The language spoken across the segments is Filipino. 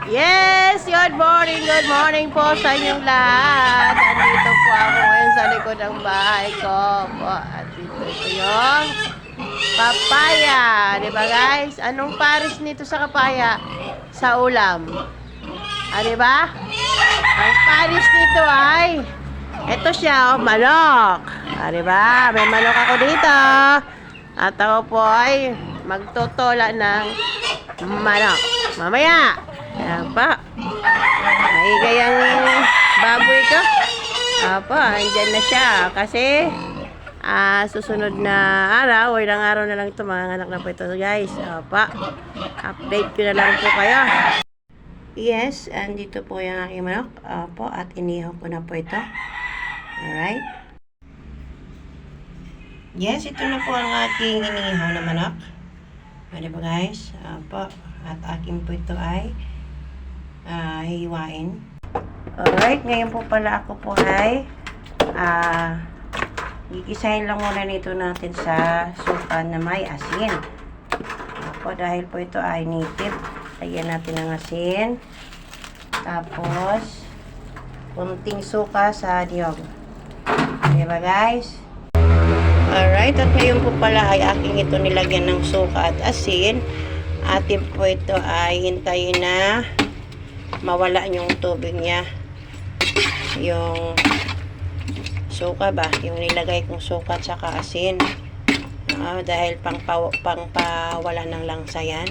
Yes! Good morning po sa inyong lahat. Andito po ako ngayon sa likod ng bahay ko po. At ito yung papaya. Diba guys? Anong pares nito sa papaya? Sa ulam. Diba? Ang pares nito ay ito siya, manok. Diba? May manok ako dito. At ako po ay magtotola ng manok. Mamaya! Ayan pa. Maigay ang baboy ko. Apa, andyan na siya. Kasi, susunod na araw, o ilang araw na lang ito, mga anak na po ito, guys. Apa, update ko na lang po kayo. Yes, andito po yung aking manok. Apa, at inihaw ko na po ito. Alright. Yes, ito na po ang aking inihaw na manok. Ano ba guys? Apa, at akin po ito ay hiwain. Alright, ngayon po pala ako po ay gigisahin lang muna nito natin sa suka na may asin. Ako, dahil po ito ay native, lagyan natin ng asin. Tapos, kunting suka sa niyog. Diba guys? Alright, at ngayon po pala ay aking ito nilagyan ng suka at asin. Atin po ito ay hintayin na mawala yung tubig niya. Yung suka ba? Yung nilagay kong suka at saka asin. Dahil pangpawala ng langsa yan.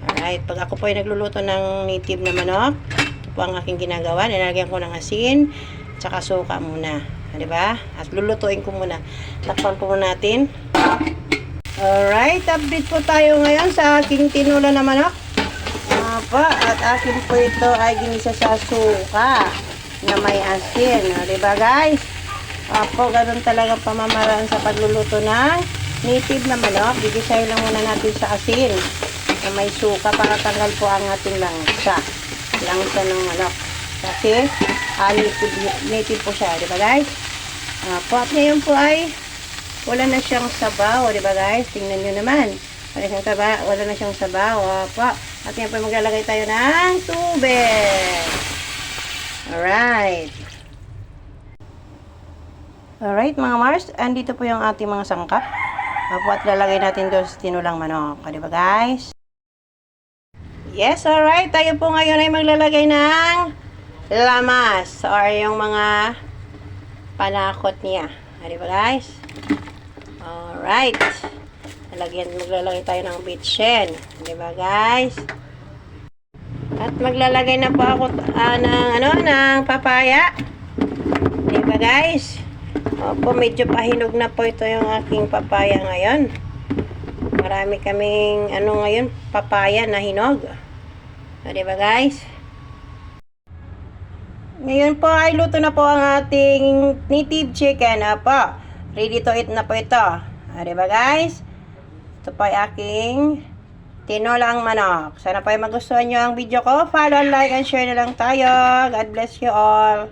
Alright, pag ako po ay nagluluto ng native na manok, ito po ang aking ginagawa. Nilagyan ko ng asin at saka suka muna. Diba? At lulutuin ko muna. Takpan po natin. Alright, update po tayo ngayon sa aking tinula na manok. At akin po ito ay ginisa sa suka na may asin. Diba guys? Ganun talaga pamamaraan sa pagluluto ng native na manok. Gigisahin lang muna natin sa asin na may suka para tanggal po ang ating langsa. Langsa ng manok. Kasi native po siya. Diba guys? At ngayon po ay wala na siyang sabaw. Diba guys? Tingnan nyo naman. Wala na siyang sabaw. At ngayon po maglalagay tayo ng tubig. Alright. Alright mga Mars. Andito po yung ating mga sangkap. At lalagay natin doon sa tinulang manok. Diba guys? Yes, alright. Tayo po ngayon ay maglalagay ng lamas. Or yung mga panakot niya. Diba guys? Alright. Maglalagay tayo ng bitchin. Diba guys? At maglalagay na po ako ng papaya. Diba guys? Opo, medyo pahinog na po ito yung aking papaya ngayon. Marami kaming ngayon, papaya na hinog. Diba guys? Ngayon po ay luto na po ang ating native chicken. Ready to eat na po ito. Diba guys? Ito po ay aking tinolang manok. Sana po ay magustuhan nyo ang video ko. Follow, like, and share na lang tayo. God bless you all.